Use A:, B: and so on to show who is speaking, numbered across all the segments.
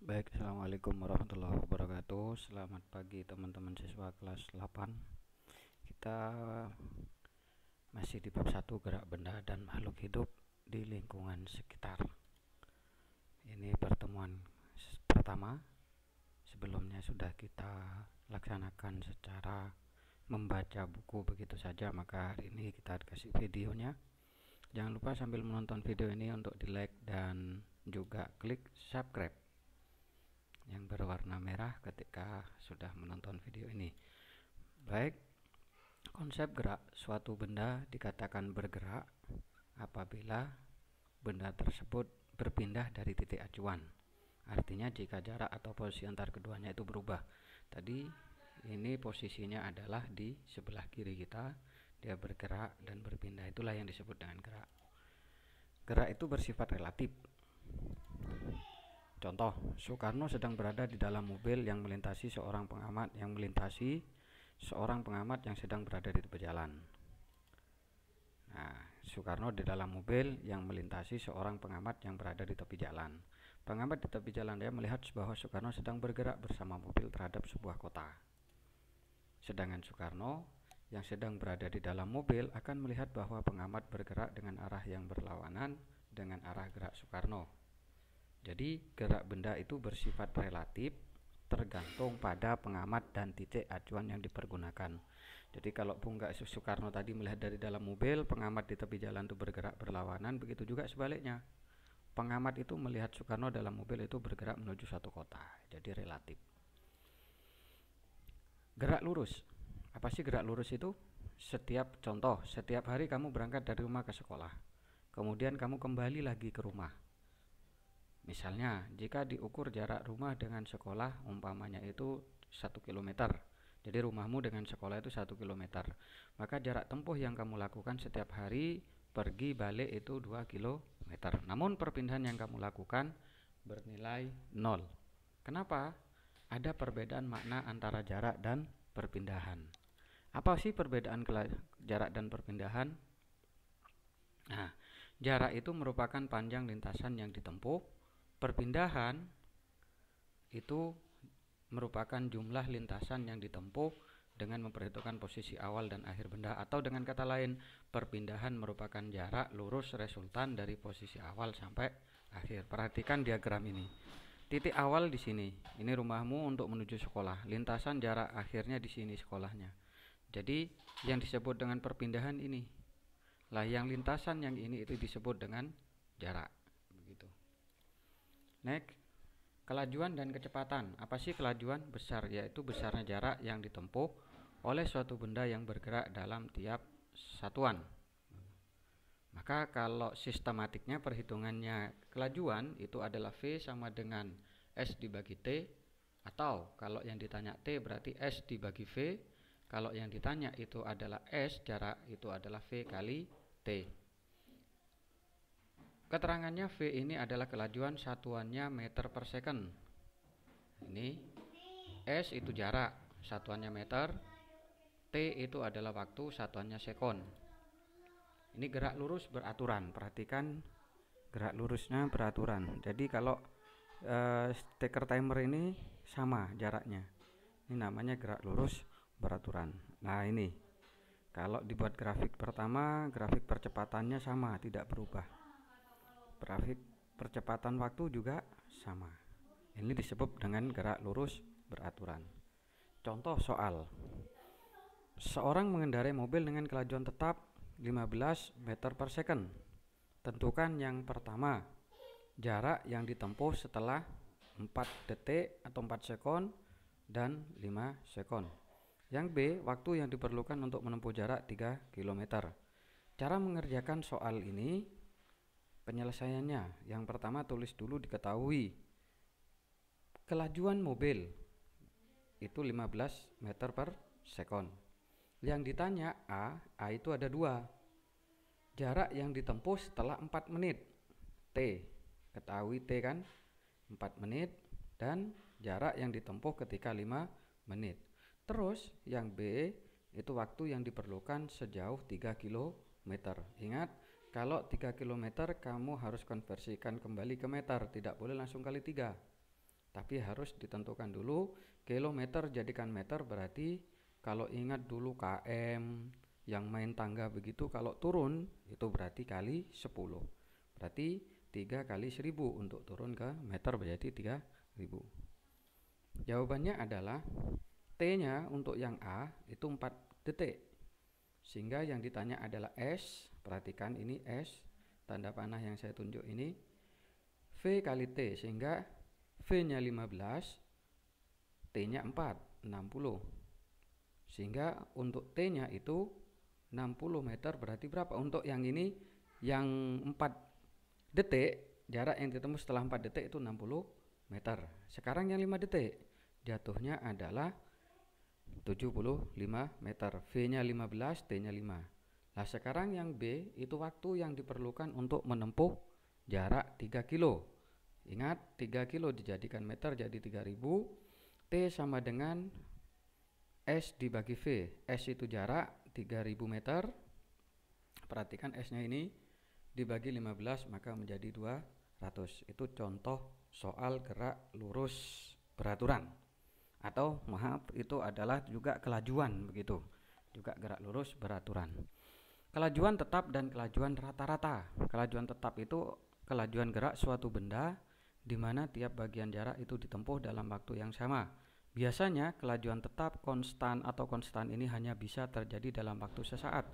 A: Baik, assalamualaikum warahmatullahi wabarakatuh. Selamat pagi teman-teman siswa kelas 8. Kita masih di bab 1, gerak benda dan makhluk hidup di lingkungan sekitar. Ini pertemuan pertama. Sebelumnya sudah kita laksanakan secara membaca buku begitu saja, maka hari ini kita kasih videonya. Jangan lupa sambil menonton video ini untuk di like dan juga klik subscribe yang berwarna merah ketika sudah menonton video ini. Baik, konsep gerak: suatu benda dikatakan bergerak apabila benda tersebut berpindah dari titik acuan. Artinya jika jarak atau posisi antar keduanya itu berubah. Tadi ini posisinya adalah di sebelah kiri kita, dia bergerak dan berpindah, itulah yang disebut dengan gerak. Gerak itu bersifat relatif. Contoh, Soekarno sedang berada di dalam mobil yang melintasi seorang pengamat yang sedang berada di tepi jalan. Nah, Soekarno di dalam mobil yang melintasi seorang pengamat yang berada di tepi jalan. Pengamat di tepi jalan dia melihat bahwa Soekarno sedang bergerak bersama mobil terhadap sebuah kota. Sedangkan Soekarno yang sedang berada di dalam mobil akan melihat bahwa pengamat bergerak dengan arah yang berlawanan dengan arah gerak Soekarno. Jadi gerak benda itu bersifat relatif, tergantung pada pengamat dan titik acuan yang dipergunakan. Jadi kalau Bung Soekarno tadi melihat dari dalam mobil, pengamat di tepi jalan itu bergerak berlawanan, begitu juga sebaliknya. Pengamat itu melihat Soekarno dalam mobil itu bergerak menuju suatu kota. Jadi relatif. Gerak lurus. Apa sih gerak lurus itu? Setiap hari kamu berangkat dari rumah ke sekolah. Kemudian kamu kembali lagi ke rumah. Misalnya, jika diukur jarak rumah dengan sekolah umpamanya itu 1 km. Jadi rumahmu dengan sekolah itu 1 km. Maka jarak tempuh yang kamu lakukan setiap hari pergi balik itu 2 km. Namun perpindahan yang kamu lakukan bernilai 0. Kenapa? Ada perbedaan makna antara jarak dan perpindahan. Apa sih perbedaan jarak dan perpindahan? Nah, jarak itu merupakan panjang lintasan yang ditempuh. Perpindahan itu merupakan jumlah lintasan yang ditempuh dengan memperhitungkan posisi awal dan akhir benda, atau dengan kata lain, perpindahan merupakan jarak lurus resultan dari posisi awal sampai akhir. Perhatikan diagram ini. Titik awal di sini, ini rumahmu untuk menuju sekolah. Lintasan jarak akhirnya di sini sekolahnya. Jadi yang disebut dengan perpindahan ini. Lah yang lintasan yang ini itu disebut dengan jarak. Begitu. Next, kelajuan dan kecepatan. Apa sih kelajuan? Besar, yaitu besarnya jarak yang ditempuh oleh suatu benda yang bergerak dalam tiap satuan. Maka kalau sistematiknya perhitungannya kelajuan itu adalah V sama dengan S dibagi T, atau kalau yang ditanya T berarti S dibagi V. Kalau yang ditanya itu adalah S, jarak itu adalah V kali T. Keterangannya V ini adalah kelajuan, satuannya meter per second. Ini S itu jarak, satuannya meter. T itu adalah waktu, satuannya sekon. Ini gerak lurus beraturan. Perhatikan gerak lurusnya beraturan. Jadi kalau stiker timer ini sama jaraknya. Ini namanya gerak lurus beraturan. Nah ini, kalau dibuat grafik pertama, grafik percepatannya sama, tidak berubah. Grafik percepatan waktu juga sama. Ini disebut dengan gerak lurus beraturan. Contoh soal. Seorang mengendarai mobil dengan kelajuan tetap 15 meter per second. Tentukan yang pertama, jarak yang ditempuh setelah 4 detik atau 4 sekon dan 5 sekon. Yang B, waktu yang diperlukan untuk menempuh jarak 3 km. Cara mengerjakan soal ini, penyelesaiannya, yang pertama tulis dulu diketahui kelajuan mobil itu 15 meter per sekon. Yang ditanya A itu ada 2. Jarak yang ditempuh setelah 4 menit, T, ketahui T kan, 4 menit, dan jarak yang ditempuh ketika 5 menit. Terus yang B itu waktu yang diperlukan sejauh 3 km. Ingat, kalau 3 km kamu harus konversikan kembali ke meter, tidak boleh langsung kali 3. Tapi harus ditentukan dulu kilometer jadikan meter, berarti kalau ingat dulu km yang main tangga begitu, kalau turun itu berarti kali 10. Berarti 3 kali 1000 untuk turun ke meter berarti 3000. Jawabannya adalah T-nya untuk yang A itu 4 detik. Sehingga yang ditanya adalah S. Perhatikan ini S, tanda panah yang saya tunjuk ini. V kali T, sehingga V-nya 15, T-nya 4, 60. Sehingga untuk T-nya itu 60 meter, berarti berapa? Untuk yang ini yang 4 detik, jarak yang ditempuh setelah 4 detik itu 60 meter. Sekarang yang 5 detik, jatuhnya adalah 75 meter. V-nya 15, T-nya 5. Nah, sekarang yang B itu waktu yang diperlukan untuk menempuh jarak 3 kilo. Ingat, 3 kilo dijadikan meter jadi 3000. T sama dengan S dibagi V. S itu jarak 3000 meter. Perhatikan S-nya ini dibagi 15 maka menjadi 200. Itu contoh soal gerak lurus beraturan. Atau maaf, itu adalah juga kelajuan begitu. Juga gerak lurus beraturan. Kelajuan tetap dan kelajuan rata-rata. Kelajuan tetap itu kelajuan gerak suatu benda di mana tiap bagian jarak itu ditempuh dalam waktu yang sama. Biasanya kelajuan tetap konstan atau konstan ini hanya bisa terjadi dalam waktu sesaat.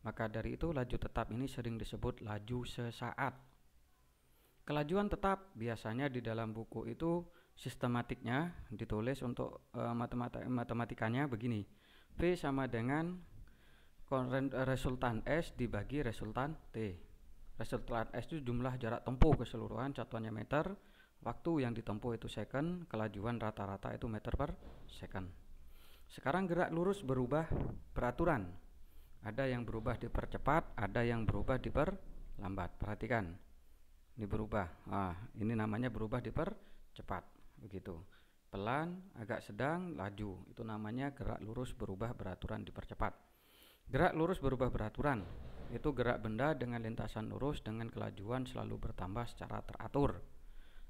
A: Maka dari itu laju tetap ini sering disebut laju sesaat. Kelajuan tetap biasanya di dalam buku itu sistematiknya ditulis untuk matematikanya begini. V sama dengan resultan S dibagi resultan T. Resultan S itu jumlah jarak tempuh keseluruhan, satuannya meter. Waktu yang ditempuh itu second, kelajuan rata-rata itu meter per second. Sekarang gerak lurus berubah beraturan. Ada yang berubah dipercepat, ada yang berubah diperlambat. Perhatikan, ini berubah. Ini namanya berubah dipercepat, begitu. Pelan, agak sedang, laju. Itu namanya gerak lurus berubah beraturan dipercepat. Gerak lurus berubah beraturan itu gerak benda dengan lintasan lurus dengan kelajuan selalu bertambah secara teratur.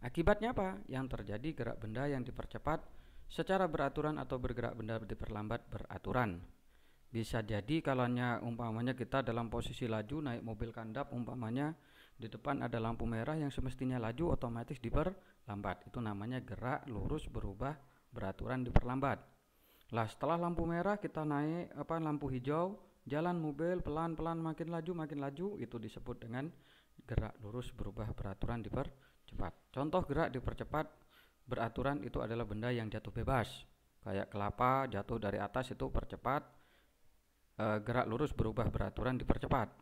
A: Akibatnya apa? Yang terjadi gerak benda yang dipercepat secara beraturan atau bergerak benda diperlambat beraturan. Bisa jadi kalau umpamanya kita dalam posisi laju naik mobil kandap, umpamanya di depan ada lampu merah yang semestinya laju otomatis diperlambat. Itu namanya gerak lurus berubah beraturan diperlambat. Lah, setelah lampu merah kita naik lampu hijau, jalan mobil pelan-pelan makin laju, itu disebut dengan gerak lurus berubah beraturan dipercepat. Contoh gerak dipercepat beraturan itu adalah benda yang jatuh bebas, kayak kelapa jatuh dari atas itu percepat, gerak lurus berubah beraturan dipercepat.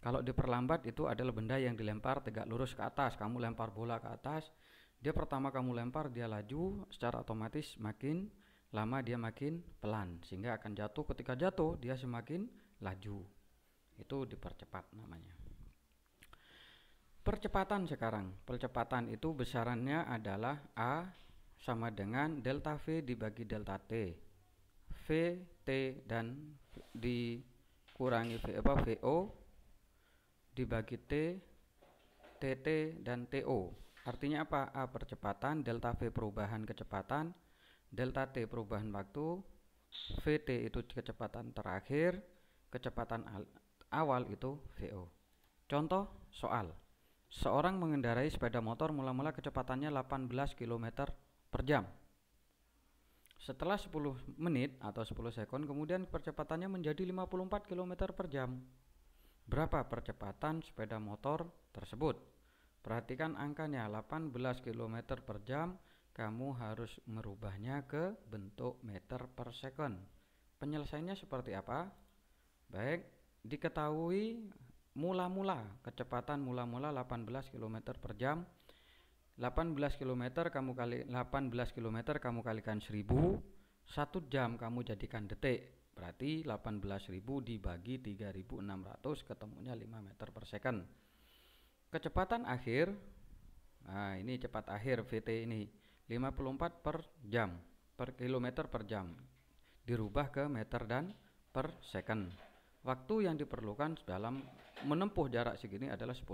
A: Kalau diperlambat itu adalah benda yang dilempar tegak lurus ke atas. Kamu lempar bola ke atas, dia pertama kamu lempar dia laju, secara otomatis makin lama dia makin pelan, sehingga akan jatuh. Ketika jatuh dia semakin laju. Itu dipercepat namanya. Percepatan sekarang. Percepatan itu besarannya adalah A sama dengan delta V dibagi delta T. V, T dan dikurangi VO dibagi T, TT dan TO. Artinya apa? A percepatan, delta V perubahan kecepatan, delta T perubahan waktu, VT itu kecepatan terakhir, kecepatan awal itu VO. Contoh soal. Seorang mengendarai sepeda motor mula-mula kecepatannya 18 km per jam. Setelah 10 menit atau 10 sekon kemudian percepatannya menjadi 54 km per jam. Berapa percepatan sepeda motor tersebut? Perhatikan angkanya 18 km per jam. Kamu harus merubahnya ke bentuk meter per second. Penyelesaiannya seperti apa? Baik, diketahui mula-mula kecepatan mula-mula 18 km per jam. 18 km kamu kalikan 1000, 1 jam kamu jadikan detik. Berarti 18.000 dibagi 3.600 ketemunya 5 meter per second. Kecepatan akhir, nah ini cepat akhir VT ini 54 per jam, per kilometer per jam. Dirubah ke meter dan per second. Waktu yang diperlukan dalam menempuh jarak segini adalah 10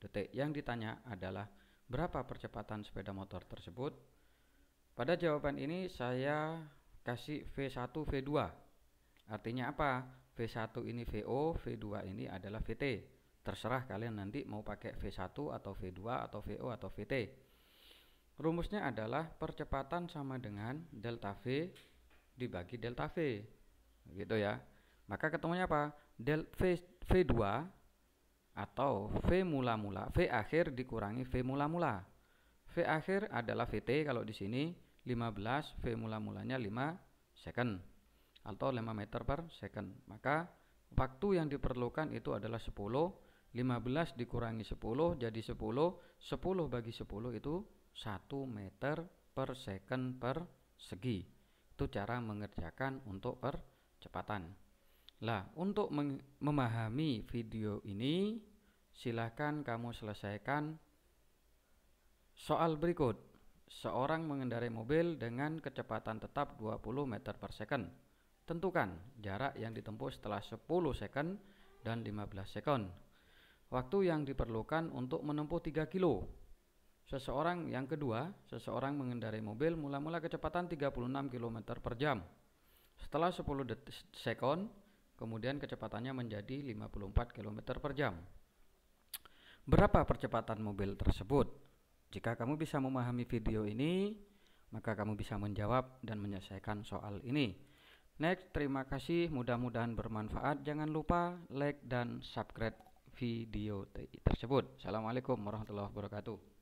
A: detik. Yang ditanya adalah berapa percepatan sepeda motor tersebut? Pada jawaban ini saya kasih V1, V2. Artinya apa? V1 ini VO, V2 ini adalah VT. Terserah kalian nanti mau pakai V1 atau V2 atau VO atau VT. Rumusnya adalah percepatan sama dengan delta V dibagi delta V. Gitu ya. Maka ketemunya apa? V2 atau V mula-mula, V akhir dikurangi V mula-mula. V akhir adalah VT kalau di sini 15, V mula-mulanya 5 second atau 5 meter per second. Maka waktu yang diperlukan itu adalah 10, 15 dikurangi 10 jadi 10, 10 bagi 10 itu 1 meter per second per segi. Itu cara mengerjakan untuk percepatan. Lah, untuk memahami video ini, silakan kamu selesaikan soal berikut. Seorang mengendarai mobil dengan kecepatan tetap 20 meter per second. Tentukan jarak yang ditempuh setelah 10 second dan 15 second. Waktu yang diperlukan untuk menempuh 3 kilo. Yang kedua, seseorang mengendarai mobil mula-mula kecepatan 36 km per jam. Setelah 10 second, kemudian kecepatannya menjadi 54 km per jam. Berapa percepatan mobil tersebut? Jika kamu bisa memahami video ini, maka kamu bisa menjawab dan menyelesaikan soal ini. Next, terima kasih, mudah-mudahan bermanfaat. Jangan lupa like dan subscribe video tersebut. Assalamualaikum warahmatullahi wabarakatuh.